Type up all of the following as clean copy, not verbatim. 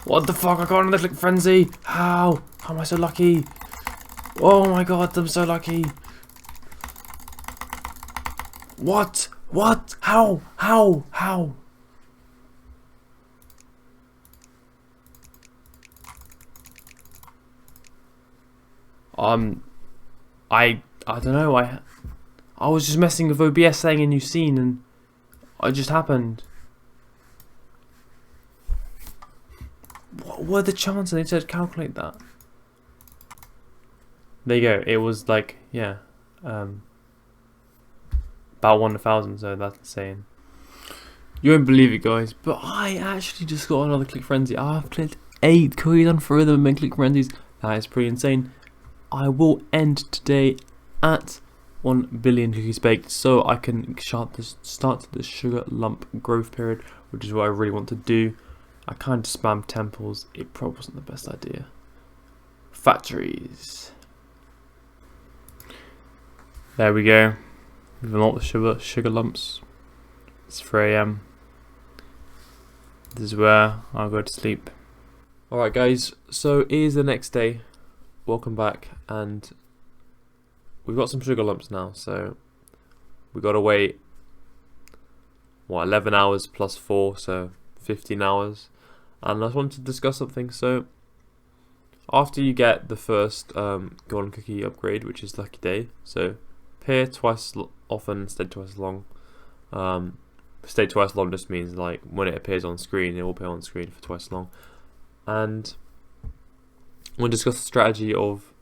What the fuck? I got another click frenzy. How? How am I so lucky? Oh my god, I'm so lucky. What? What? How? How? How? I don't know. I was just messing with OBS saying a new scene and it just happened. What were the chances? They said calculate that. There you go. It was like, yeah, about 1 in 1,000. So that's insane. You won't believe it, guys, but I actually just got another click frenzy. I've clicked 8 cookies on 3 of them and click frenzies. That is pretty insane. I will end today at 1 billion cookies baked, so I can start the sugar lump growth period, which is what I really want to do. I kind of spammed temples. It probably wasn't the best idea. Factories. There we go. We've unlocked the sugar lumps. It's 3 AM. This is where I'll go to sleep. Alright guys, so it is the next day. Welcome back, and we've got some sugar lumps now, so we got to wait, what, 11 hours plus 4, so 15 hours. And I just wanted to discuss something. So after you get the first golden cookie upgrade, which is Lucky Day, so appear twice often, stay twice long. Stay twice long just means like when it appears on screen, it will appear on screen for twice long. And we'll discuss the strategy of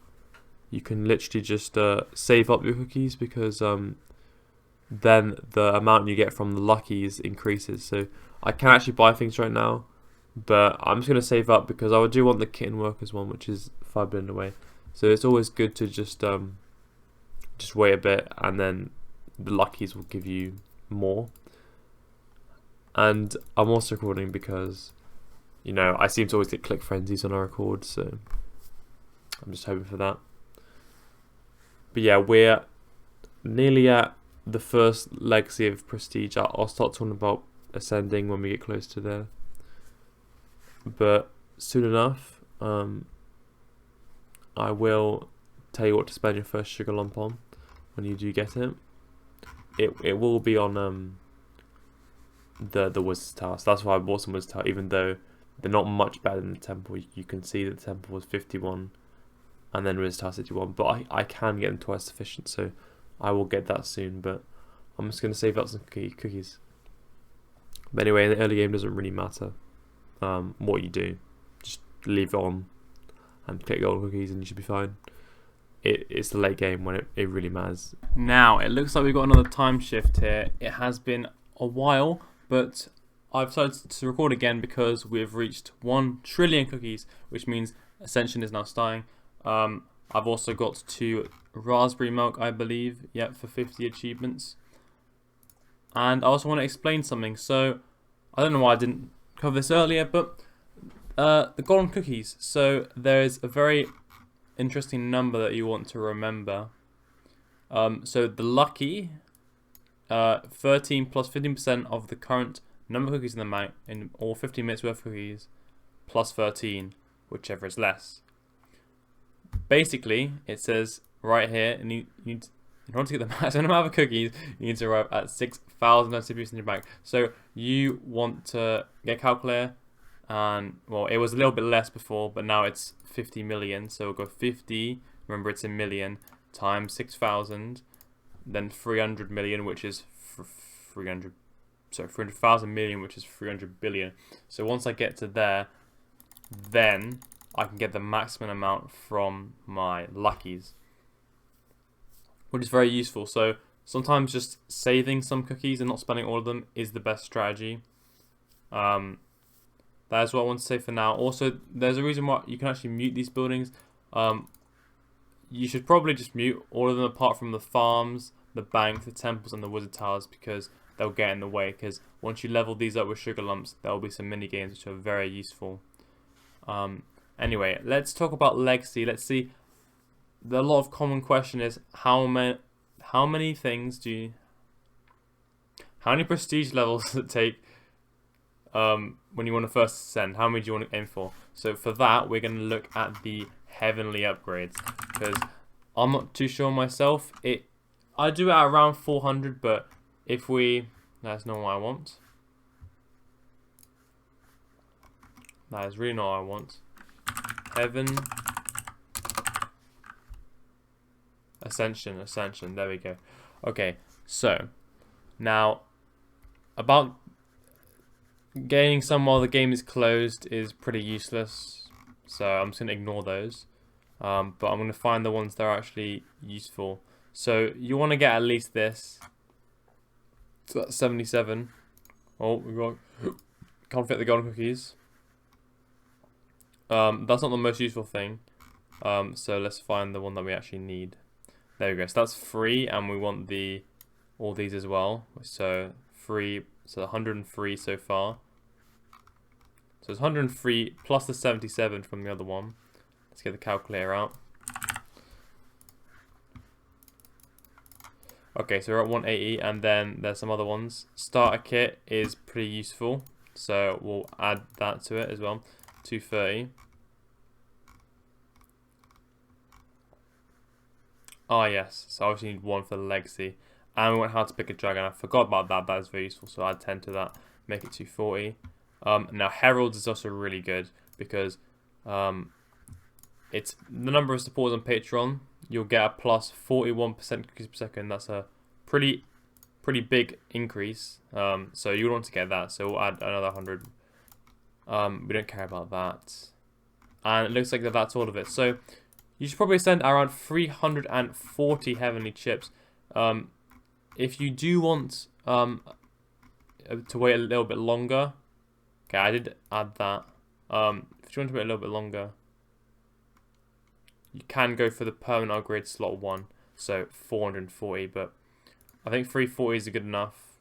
you can literally just save up your cookies, because then the amount you get from the luckies increases. So I can actually buy things right now, but I'm just going to save up because I do want the kitten workers one, which is 5 billion away. So it's always good to just wait a bit, and then the luckies will give you more. And I'm also recording because, you know, I seem to always get click frenzies when I record, so I'm just hoping for that. But yeah, we're nearly at the first legacy of prestige. I'll start talking about ascending when we get close to there. But soon enough, I will tell you what to spend your first sugar lump on when you do get it. It will be on the Wizard's Tower. So that's why I bought some Wizard's Tower, even though they're not much better than the Temple. You can see that the Temple was 51 and then Wizard's Tower 61, but I can get them twice sufficient, so I will get that soon. But I'm just going to save up some cookies. But anyway, in the early game, it doesn't really matter what you do. Just leave it on and click gold cookies and you should be fine. It's the late game when it really matters. Now, it looks like we've got another time shift here. It has been a while, but I've decided to record again because we've reached 1 trillion cookies, which means Ascension is now starting. I've also got 2 raspberry milk, I believe, for 50 achievements. And I also want to explain something. So I don't know why I didn't cover this earlier, but the golden cookies. So there is a very interesting number that you want to remember. So the lucky 13 plus 15% of the current number of cookies in the bank, or 15 minutes worth of cookies, plus 13, whichever is less. Basically, it says right here, and in order to get the maximum amount of cookies, you need to arrive at 6,000 CPUs in your bank. So you want to get a calculator, and well, it was a little bit less before, but now it's 50 million. So we'll go 50. Remember, it's a million times 6,000, then 300 million, which is 300,000 million, which is 300 billion. So once I get to there, then I can get the maximum amount from my luckies, which is very useful. So sometimes just saving some cookies and not spending all of them is the best strategy. That is what I want to say for now. Also, there's a reason why you can actually mute these buildings. You should probably just mute all of them apart from the farms, the bank, the temples, and the wizard towers, because they'll get in the way. Because once you level these up with sugar lumps, there will be some mini games which are very useful. Anyway, let's talk about legacy. Let's see. A lot of common question is how many prestige levels does it take when you want to first ascend, how many do you want to aim for? So for that, we're going to look at the heavenly upgrades, because I'm not too sure myself. I do it at around 400, but if that's not what I want. That is really not what I want. Heaven. Ascension, there we go. Okay, so now about gaining some while the game is closed is pretty useless, so I'm just going to ignore those. But I'm going to find the ones that are actually useful. So you want to get at least this. So that's 77. Oh, we got can't fit the golden cookies. That's not the most useful thing. So let's find the one that we actually need. There we go. So that's free, and we want all these as well. So free. So 103 so far. So it's 103 plus the 77 from the other one. Let's get the calculator out. Okay, so we're at 180, and then there's some other ones. Starter kit is pretty useful, so we'll add that to it as well. 230. Ah, yes. So I obviously need one for the legacy. And we want how to pick a dragon. I forgot about that. That is very useful. So add 10 to that. Make it 240. Now Heralds is also really good because it's the number of supporters on Patreon. You'll get a plus 41% cookies per second. That's a pretty big increase. So you want to get that. So we'll add another 100. We don't care about that. And it looks like that's all of it. So you should probably send around 340 heavenly chips. If you do want to wait a little bit longer, okay, I did add that. If you want to wait a little bit longer, you can go for the permanent upgrade slot 1, so 440. But I think 340 is a good enough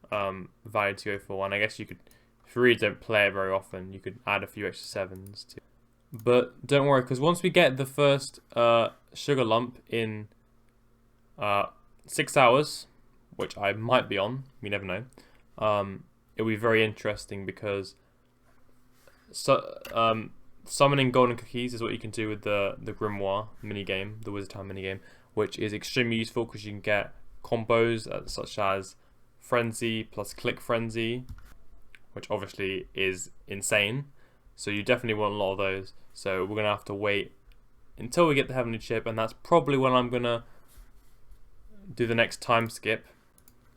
value to go for. And I guess you could, if you really don't play it very often, you could add a few extra 7s too. But don't worry, because once we get the first sugar lump in 6 hours, which I might be on, you never know, it'll be very interesting because summoning golden cookies is what you can do with the Grimoire minigame, the Wizard Town minigame, which is extremely useful because you can get combos such as Frenzy plus Click Frenzy, which obviously is insane. So you definitely want a lot of those. So we're going to have to wait until we get the heavenly chip, and that's probably when I'm going to do the next time skip.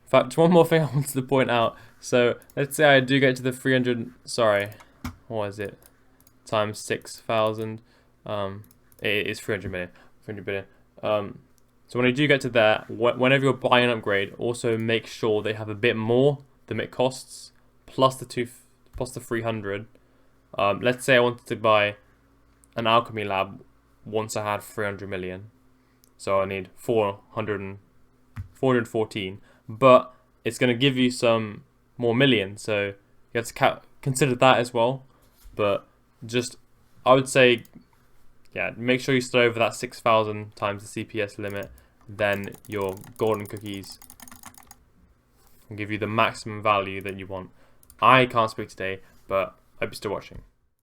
In fact, one more thing I wanted to point out. So let's say I do get to the 300, sorry, what is it? Times 6,000. It is 300 million. 300 billion. So when you do get to there, whenever you're buying an upgrade, also make sure they have a bit more than it costs, plus the 300. Let's say I wanted to buy an alchemy lab once I had 300 million. So I need 414. But it's going to give you some more million. So you have to consider that as well. But just, I would say, yeah, make sure you stay over that 6,000 times the CPS limit. Then your golden cookies will give you the maximum value that you want. I can't speak today, but I hope you're still watching.